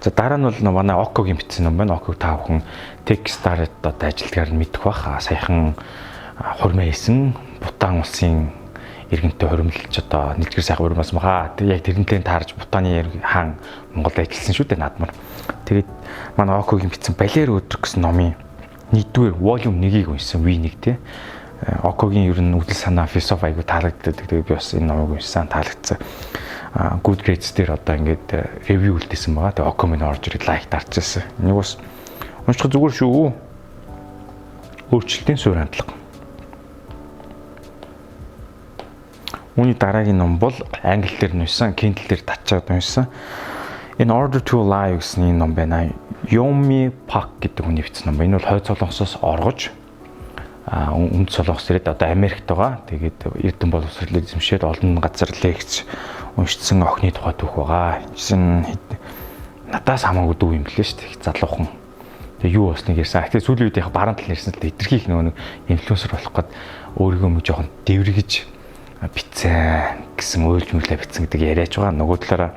За дараа нь бол манай Окогийн бичсэн ном байна. Оког та бүхэн Techstars-д одоо ажилтгаар нь мэдэх бах. Саяхан хурмаа хийсэн Бутан улсын иргэнтэй хуримлж одоо нэгдгэр сайхан урмаас мага. Яг тэрнтэй таарж Бутаны хаан Монголд ажилласан шүү дээ наадмаар. Тэгээд манай Окогийн бичсэн Балер өдрөх гэсэн номын нийтдүгээр volume 1-ийг уншсан V1 те. Окогийн ер нь үдэл санаа философи айгу таалагддаг. Тэгээд би бас энэ номыг уншсан таалагдсан. Good Grades дээр одоо ингээд ревю үлдээсэн байгаа. Тэгээд Око минь орж ирээд лайк дарчихсан. Энийг бас унших зүгээр шүү. Өөрчлөлтийн суурь хандлага. Үүний дараагийн ном бол англи дээр уншсан, Kindle дээр татчаад уншсан. In Order to Live гэсэн ном байна. Yomi Park гэдэг хүний бичсэн ном. Энэ бол хойд солонгосоос оргож өмнөд солонгос ирээд одоо Америкт байгаа. Тэгээд Эрдэнэ боловсролыг эзэмшээд олон газар лекц уншсан охины тухай түүх байгаа. Жисэн надаас хамаагүй дүү юм блэ шүү дээ. Залуухан. Тэгээ юу болсныг ярьсан. Гэхдээ сүүлийн үед яг баруун тал ярьсан л эдгэрхийх нөгөө инфлюенсер болох гээд өөрийгөө мөн жоохон дэврэгэж бицэн гэсэн ойлж мөрлөө бицэн гэдэг яриач байгаа. Нөгөө талаараа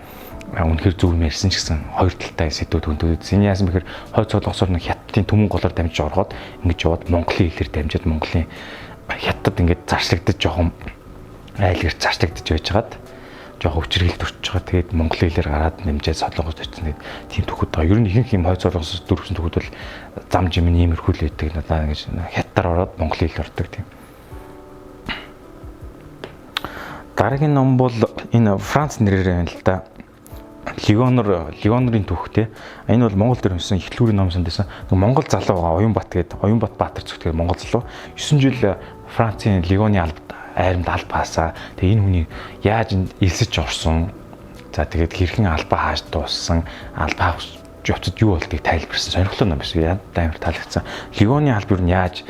үнэхээр зөв юм ярьсан ч гэсэн хоёр талтай сэдвүүд хөндөөд. Зин яасан бэхэр хойд солонгосоор нэг хятадын түмэн голоор дамжиж ороход ингэж яваад Монголын хэлээр дамжаад Монголын хятад ингэж зарчлагдаж жоохон айлгэр зарчлагдаж байжгаад жоохон хүчрхийлт төрчихж байгаа. Тэгээд Монголын хэлээр гараад нэмжээд солонгост очсон. Тийм төгөд байгаа. Ер нь ихэнх юм хойд солонгосоос дөрвсөн төгөд бол зам жимний иймэрхүү л байдаг. Надаа ингэж хятадаар ороод Монголын хэл ордог тийм. Дараагийн ном бол энэ Франц нэрээр байна л да. Леонорын түүхтэй. Энэ бол Монгол дээр уншсан ихлүүрийн ном сандсан. Монгол залуу байгаа Оюнбат гэдэг Оюнбат Баатар зүгтээ Монгол залуу 9 жил Францын Лионы айрамд албаасаа. Тэгээ энэ хүний яаж элсэж орсон. За тэгээд хэрхэн албаа хааж дууссан, албаа авах явцад юу болдгийг тайлбарсан. Сонирхолтой ном биш үү? Амар таалагдсан. Лионы албаар нь яаж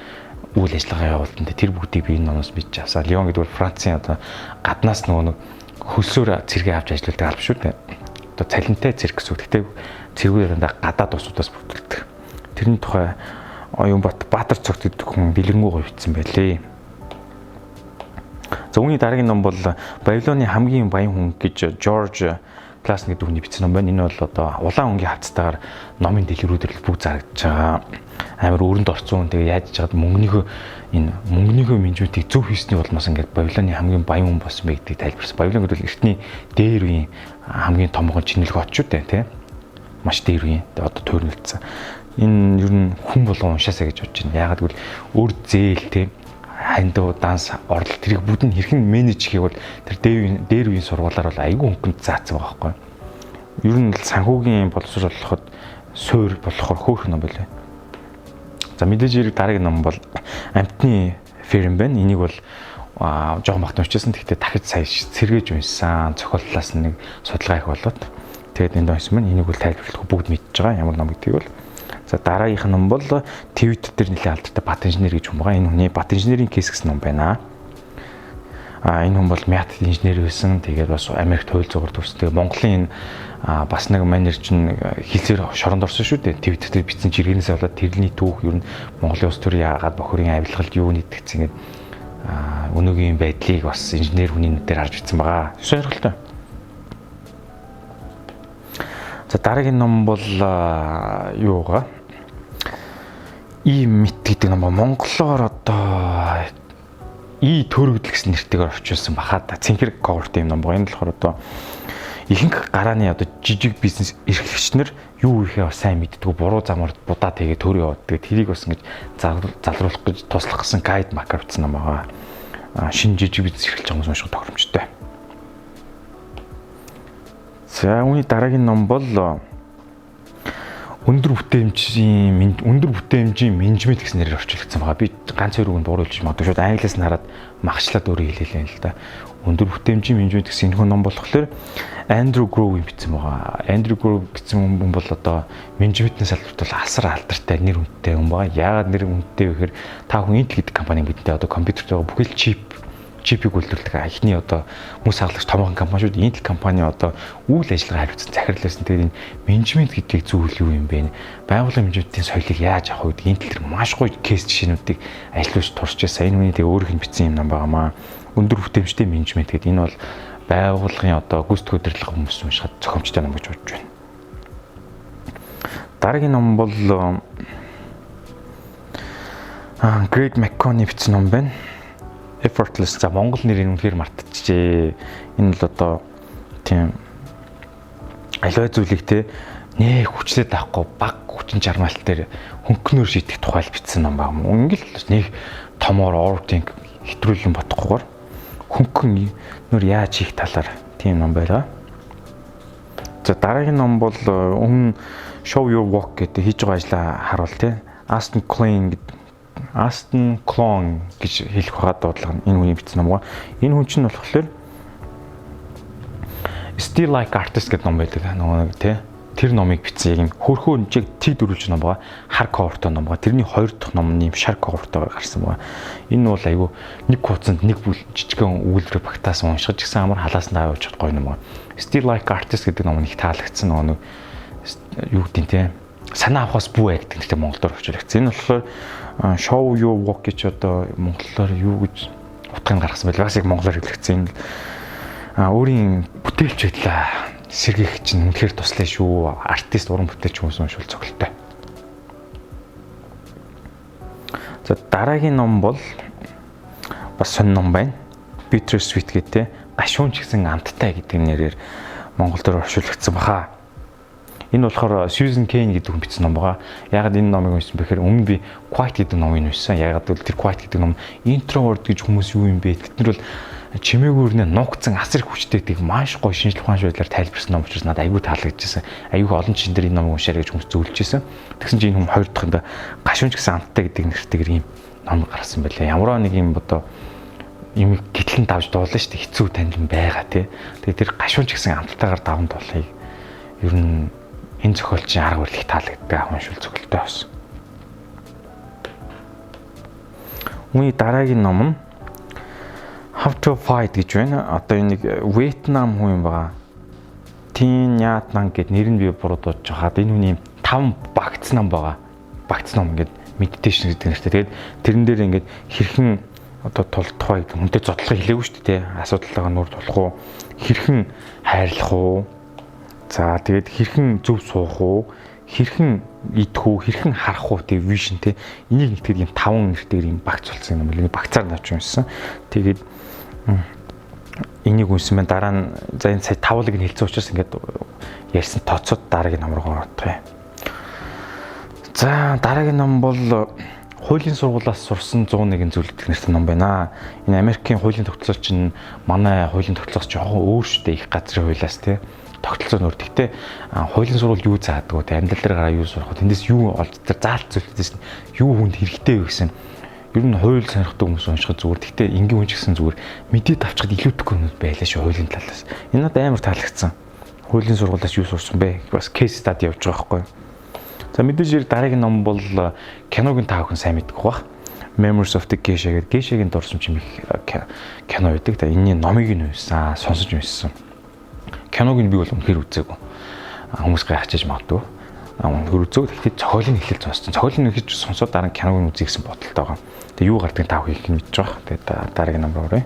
үйл ажиллагаа явуулсан. Тэр бүгдийг би энэ номоос бичиж авсан. Лион гэдэг бол Францын одоо гаднаас нөгөө хөлсөөр цэргээ авч ажилладаг алба шүү дээ. Одоо цалинтай цэрэг гэсэн үг. Гэхдээ цэргүүд дандаа гадаад усудаас бүрддэг. Тэрний тухай Оюнбат Баатар цогт гэдэг хүн дэлгэрэнгүй бичсэн байлээ. За үүний дараагийн ном бол Бабилоны хамгийн баян хүн гэж Жорж Пласн гэдэг хүний бичсэн ном байна. Энэ бол одоо улаан өнгийн хавцтайгаар номын дэлгэрүүдээр бүгд зарагдж байгаа. Амар өрөнд орцсон. Тэгээ яаж чад мөнгөнийхөө менежментийг зөв хийсний улмаас ингээд Бабилоны хамгийн баян хүн болсон бэ гэдгийг тайлбарсан. Бабилон гэдэг эртний дээр үеийн хамгийн томгон чинэлэг хот шүү дээ, тий. Маш дээр үеийн. Тэгээ одоо туйрнэлцсэн. Энэ ер нь хүн болгон уншаасаа гэж бодож байна. Яагаад гэвэл өөр зээл, тий. Хандуу, данс, орлол тэрийг бүгд нь хэрхэн менеж хийх бол тэр дээр үеийн сургуулаар бол айгүй хөнгөнд заасан байгаа байхгүй. Ер нь санхүүгийн боловсрол болоход суур болохоор хөөх ном байлаа. За мэдээж хэрэг дараагийн ном бол амтны ферм байна. Энийг бол жоохон багт уншижсэн. Гэхдээ дахиж сая сэргээж уншсан. Зохиоллоос нэг судалгаа их болоод тэгээд энд уншсан маань энийг бол тайлбарлах бүгд мэдж байгаа. Ямар ном гэдгийг бол. За дараагийнх нь ном бол Твиттер дээр нэлээд алдартай бат инженер гэж хүн байгаа. Энэ хүний бат инженерийн кейс гэсэн ном байна. Энэ хүн бол мят инженер байсан. Тэгээд бас Америкт хууль зүйн төвстэй. Монголын бас нэг менежер чинь хилцээр шоронд орсон шүү дээ. Твиттер дээр бичсэн жиргэнээс болоод тэрний түүх ер нь Монголын улс төрийн яагаад бохирын авилгалд юу нэгтгэж ингээд өнөөгийн байдлыг бас инженер хүний нүдээр харж бичсэн байгаа. Сонирхолтой. За дараагийн ном бол юу вэ? Мит гэдэг ном монголоор одоо төрөгдөл гэсэн нэртэйгээр орчуулсан бахаа да. Цэнхэр coverтэй юм ном байгаа. Энэ болохоор одоо ихэнх гарааны одоо жижиг бизнес эрхлэгчнэр юу ихээ сайн мэддэггүй буруу замаар будаа тэгээ төр яваад тэрийг бас ингэж залруулах гэж туслах гэсэн гайд макар бичсэн ном байгаа. Шинэ жижиг бизнес эрхлэж байгаа хүмүүс унших тохиромжтой. За үүний дараагийн ном бол өндөр бүтээмжийн менежмент гэсэн нэрээр орчуулсан байгаа. Би ганц хоёр үгэнд бууруулж магадгүй шууд англиас нь хараад махчлаад өөрөө хэлээ л да. Өндөр бүтээмжийн менежмент гэсэн энэ ном болохоор Андрю Гроув бичсэн байгаа. Андрю Гроув гэсэн хүн бол одоо менежментийн салбарт бол асар алдартай нэр хүндтэй хүн байгаа. Яагаад нэр хүндтэй вэ гэхээр та хүн Intel гэдэг компани бидэнтэй одоо компьютерт байгаа бүхэл чипийг үйлдвэрлэдэг ихний одоо хүмүүс хаалгач томоохон компани шүү дээ. Intel компани одоо үйл ажиллагаа хариуцсан захирлуулсан. Тэгээд энэ менежмент гэдгийг зүйл юу юм бэ? Байгууллагын менежментийн соёлыг яаж авах вэ? Intel тэр маш гоё кейс жишээнүүдийг ажиллуулж туршиж байсан. Энэ хүний тэг өөрийнх нь бичсэн юм нам байгаамаа. Өндөр бүтээмжтэй менежмент гэдэг энэ бол байгууллагын одоо гүйцэтгэх удирдлага хүмүүс уншихад зохиомжтой ном гэж бодож байна. Дараагийн ном бол Greg McConney бичсэн ном байна. Effortless. За монгол нэрийг үнэхээр мартчихжээ. Энэ бол одоо тийм аливаа зүйлийг те нээ хүчлээд авахгүй баг хүчин чармаалт дээр хөнгөнөөр шийдэх тухай л бичсэн ном баг. Ингээл нэг томоор overthink хэтрүүлэн бодохгүйгээр хөнгөн нөр яаж хийх талаар тийм ном байлаа. За дараагийн ном бол өмнө Show Your Work гэдэг хийж байгаа ажлаа харуул те. Aston Clone гэж хэлэх байгаа дуудлага энэ хүний бичсэн ном ба. Энэ хүн чинь болохоор Still Like Artist гэдэг ном байдаг. Нөгөө тий тэр номыг бичсэн яг хөрхөө нэг тэг дөрвөлж ном байгаа. Хар coverтой ном байгаа. Тэрний хоёр дахь ном нь шар coverтой гарсан байгаа. Энэ бол айгүй нэг хуудсанд нэг бүл жижигхэн үйлдвэр багтаасан уншиж гисэн амар халаас нь авч чадах гоё ном байгаа. Still Like Artist гэдэг ном их таалагдсан нөгөө юу гэдэг тий санаа авахаас бүү гэдэг нэртэй монголоор орчуулагдсан. Энэ болохоор Show Your Work гэж одоо монголоор юу гэж утгыг гаргасан байл. Бас яг монголоор хэлэгдсэн. Өөрийн бүтээлч байдлаа сэргийх чинь үнэхээр туслаа шүү. Артист уран бүтээлч хүмүүс уншвал цогцолтой. За дараагийн ном бол бас сонь ном байна. Bittersweet гэдэг гашуунч гэсэн амттай гэдэг нэрээр монголоор орчуулагдсан баха. Энэ болохоор Susan Cain гэдэг хүн бичсэн ном байгаа. Ягаад энэ номыг уншсан бэхээр өмнө би Quiet гэдэг номыг уншсан. Ягаад гэвэл тэр Quiet гэдэг ном introvert гэж хүмүүс юу юм бэ? Тэднэр бол чимээгүүрнээ нуугцсан асар их хүчтэй гэдэг маш гоё шинжлэх ухааны байдлаар тайлбарсан ном учраас надад аюул таалагдчихсан. Аюул олон жишээн дээр энэ номыг уншаарай гэж хүмүүс зөвлөжсэн. Тэгсэн чинь энэ хүн хоёр дахь нь гашуунч гэсэн амттай гэдэг нэртэйгээр ийм ном гаргасан байлаа. Ямар нэг юм одоо юм гэтлэн давж дуулна шүү дээ. Хэцүү танил байгаа тий. Тэгээ тэр гашуунч гэсэн амттайгаар даван дуулахыг ер нь энэ зохиолчийн арга барил их таалагддаг уншвал зөвлөлттэй байсан. Үүний дараагийн ном нь How to fight гэж байна. Одоо энэ нэг Вьетнам хүн юм байгаа. Тин Ят Нан гэд нэр нь би буруудаж хаад энэ хүний 5 багц ном байгаа. Багц ном ингээд медитейшн гэдэг нэртэй. Тэгээд тэрэн дээр ингээд хэрхэн одоо тулдах вэ гэдэг хүнтэй зодлого хэлээгүй шүү дээ. Асуудалгаа нүр тулах уу, хэрхэн хайрлах уу. За тэгээд хэрхэн зөв суух уу, хэрхэн идэх үү, хэрхэн харах уу тэг вижн те. Энийг нэгтгэл юм 5 нэртэйгээр юм багц болсон юм байна. Багцаар навч юмсан. Тэгээд энийг үнсэн байна. Дараа нь за энэ сая тавлыг нь хэлсэн учраас ингээд ярьсан тооцоод дараагийн ном руу орох юм. За дараагийн ном бол хуулийн сургуулиас сурсан 101 зүйл гэх нэртэй ном байна. Энэ Америкийн хуулийн тогтолцоо чинь манай хуулийн тогтолцоос жоохон өөр шүү дээ. Их газрын хуулиас тий. Тогтолцоо нөр. Гэхдээ хуулийн сургууль юу заадаг вэ? Амьдрал дээр гараа юу сурах вэ? Тэндээс юу олж тэр заалт зүйлээс юу хүнд хэрэгтэй вэ гэсэн. Ер нь хууль сонирхдаг хүмүүс уншихад зүгээр. Гэхдээ энгийн хүн ч гэсэн зүгээр мэдээд авчихад илүүдэхгүй хүмүүс байлаа шүү хуулийн талаас. Энэ надад амар таалагдсан. Хуулийн сургуулиас юу сурсан бэ? Бас кейс стади явж байгаа байхгүй юу? За мэдээж дараагийн ном бол киног нь та бүхэн сайн мэддэг бах. Memories of the Geisha гэдэг Geisha-гийн дурсамж юм их кино байдаг. За энэний номыг нь уншсан, сонсож уншсан. Киног нь би бол үнэхээр үзээгүй. Хүмүүс гайхаж магадгүй. Үнэхээр үзээгүй. Тэгэхдээ зохиолыг эхэлж сонссон. Зохиолыг эхэлж сонсоод дараа нь киног нь үзье гэсэн бодолтой байгаа. Тэгээ юу гардыг та бүхэн их нь мэдж байгаа. Тэгээ дараагийн ном руу оръё.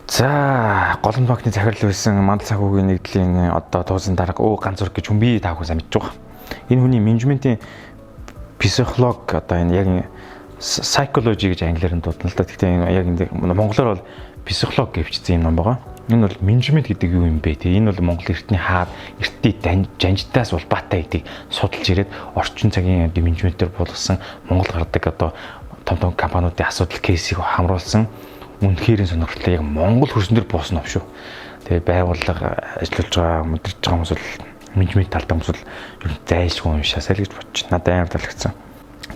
За голомт банкны захирал байсан Мандал санхүүгийн нэгдлийн одоо туусан дарга ганц зураг гэж хүн би та бүхэн сайн мэдж байгаа. Энэ хүний менежментийн психолог одоо энэ яг psychology гэж англиар нь дуудана л да. Гэхдээ яг энэ монголоор бол психолог гэвчсэн юм ном байгаа. Энэ бол менежмент гэдэг юу юм бэ? Энэ бол Монгол эртний хаад эртний жанжтаас улбаатай гэдгийг судалж ирээд орчин цагийн менежментээр болгосон Монгол гардаг одоо том компаниудын асуудал кейсийг хамруулсан үнэхээр сонирхолтой яг Монгол хөрсөн дээр буусан ном шүү. Тэгээ байгууллага ажиллаж байгаа мэдэрч байгаа хүмүүс бол менежмент талтай хүмүүс бол ер нь зайлшгүй уншаасай л гэж бодчих. Надад амар таалагдсан.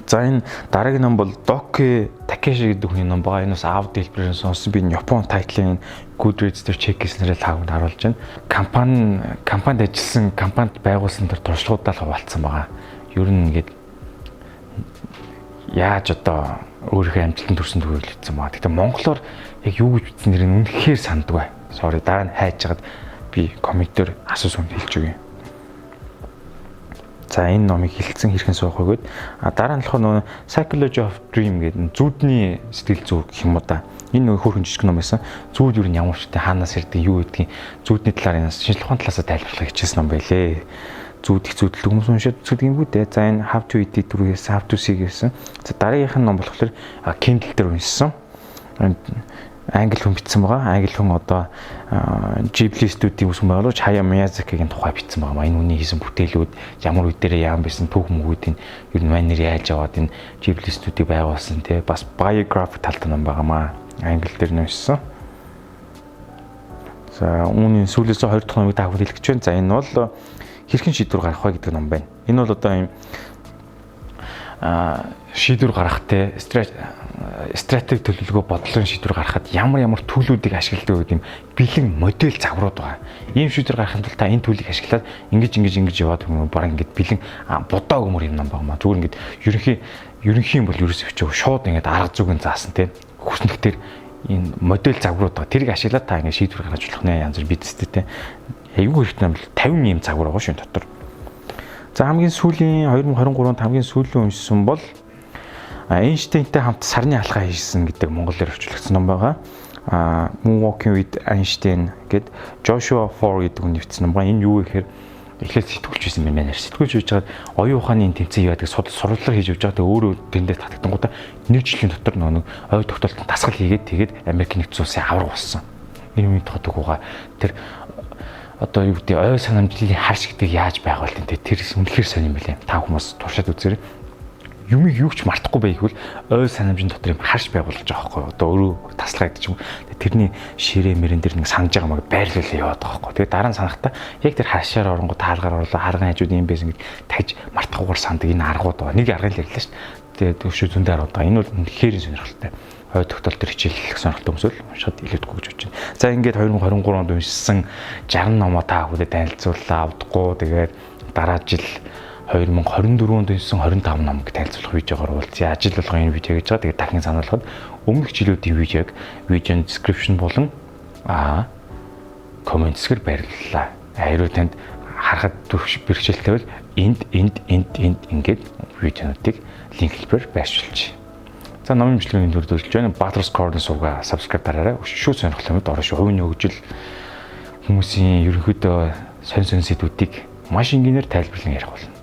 За энэ дараагийн ном бол Доки Такеши гэдэг хүний ном байгаа. Энэ бас аудио хэлбэрээр сонссон. Би Япон тайтлын Goodreads дээр чек хийснээр таагд харуулж байна. Компанид ажилласан, компанид байгуулсан тэр туршлагуудаа л хуваалцсан байгаа. Ер нь ингээд яаж одоо өөрийнхөө амжилтанд хүрсэн төгөөрөл хийсэн байгаа. Гэхдээ монголоор яг юу гэж бичсэн нэр нь үнэхээр сандгүй. Sorry дараа нь хайж хагаад би комментээр асуусан хэлж өгье. За энэ номыг хэлсэн хэрхэн суух вэ гэд дараа нь болохоор нөгөө Psychology of Dream гэдэг зүудний сэтгэл зүй гэх юм уу да. Энэ нөгөө хөөрхөн жижиг ном байсан. Зүуд юу нь ямар ч тэ хаанаас ирдэг юу гэдгийг зүудний талаар шинжлэх ухааны талаас тайлбарлах хичээсэн ном байлээ. Зүудх зүудл хүмүүс уншаад үздэг юм үү те. За энэ How to Eat дөрвөөс How to See гэсэн. За дараагийнх нь ном болохоор Kindle дээр уншсан. Англи хүн бичсэн байгаа. Англи хүн одоо Ghibli студийн үсэн байгуулагч Hayao Miyazaki-гийн тухай бичсэн байгаа. Энэ хүний хийсэн бүтээлүүд ямар үе дээр яам байсан түүх мөгүүдийн ер нь манер яаж яваад энэ Ghibli студийг байгуулсан те. Бас biography талтай ном байгаамаа. Англи дээр нь уншсан. За үүний сүүлээс 2 дахь номыг та бүхэн хэлэх гэж байна. За энэ бол хэрхэн шийдвэр гаргах вэ гэдэг ном байна. Энэ бол одоо юм шийдвэр гаргах те стратеги төлөвлөгөө бодлогын шийдвэр гаргахад ямар төлөвүүдийг ашигладаг гэдэг юм бэлэн модель загварууд байгаа. Ийм шийдвэр гаргахын тулд та энэ төлөвийг ашиглаад ингэж яваад бараг ингэж бэлэн будаа өмөр юм ном байгаа маа. Зүгээр ингэж ерөнхийн бол ерөөсөө өчөө шууд ингэж арга зүгэн заасан те хүснэгтэр энэ модель загварууд байгаа. Тэрийг ашиглаад та ингэ шийдвэр гаргаж болох нэ янз бүр бидстэй те. Айгүй хэрэгтэй юм л 50 юм загвар байгаа шүү дотор. За хамгийн сүүлийн 2023 онд хамгийн сүүлийн уншсан бол Эйнштейнтэй хамт сарны алхаа хийсэн гэдэг монголоор орчуулсан ном байгаа. Moonwalking with Einstein гэд Joshua Foer гэдэг хүн нэвтрсэн ном байгаа. Энэ юу гэхээр эхлээд сэтгүүлч байсан юм байна. Сэтгүүлч хийж байгаад оюун ухааны тэмцээн яадаг сурвалжлага хийж явж байгаа. Өөрөө тэндээ татагдангуудаа 1 жилийн дотор нэг ой тогтоолтод дасгал хийгээд тэгээд Америк нэгдсэн улсын авраг болсон. Энэ үед тодоггүйгаа тэр одоо юу гэдэг ой санамжлалын харш гэдэг яаж байгуултын тэр үнэхээр сонирм билээ. Та хүмүүс туршаад үзээрэй. Юмыг юу ч мартахгүй байхвал ой санамжийн дотор юм харш байгуулж байгаа байхгүй. Одоо өөрөө таслага гэдэг ч юм. Тэрний ширээ мэрэн дээр нэг санаж байгаа маяг байрлуулаа яваад байгаа байхгүй. Тэгээ дараа нь санахтаа яг тэр харшаар оронгоо таалгаар орлоо харган хажууд юм байсан гэж тагж мартахгүйгээр санд энэ аргууд байгаа. Нэг аргыг л ярьлаа шүү дээ. Тэгээ төвшөө зөндөө аргууд байгаа. Энэ бол үнэхээр сонирхолтой. Ой тогтоол төр хичээллэх сонирхолтой хүмүүс л уншаад илүүдгүй гэж бодож байна. За ингээд 2023 онд уншсан 60 номоо та бүхэнд танилцууллаа авдаггүй. Тэгээд дараа жил 2024 онд ирсэн 25 номыг танилцуулах видеогоор уулзъя. Ажил болгон энэ видео гэж байгаа. Тэгээд дахин сануулхад өмнөх жилүүдийн видеог видеоны description болон коммент хэсгээр байрлалаа. Хэрвээ танд харахад бэрхшээлтэй бол энд ингээд видеонуудыг линк хэлбэрээр байршуулж. За номын бичлэгийн дүрдүүлж байна. Bathurst Corner сувга subscribe дараарай. Шүү сонирхол юмд орно шүү. Хувийн хөгжил хүмүүсийн ерөнхийдөө сонь сэдвүүдийг маш энгийнээр тайлбарлан ярих болно.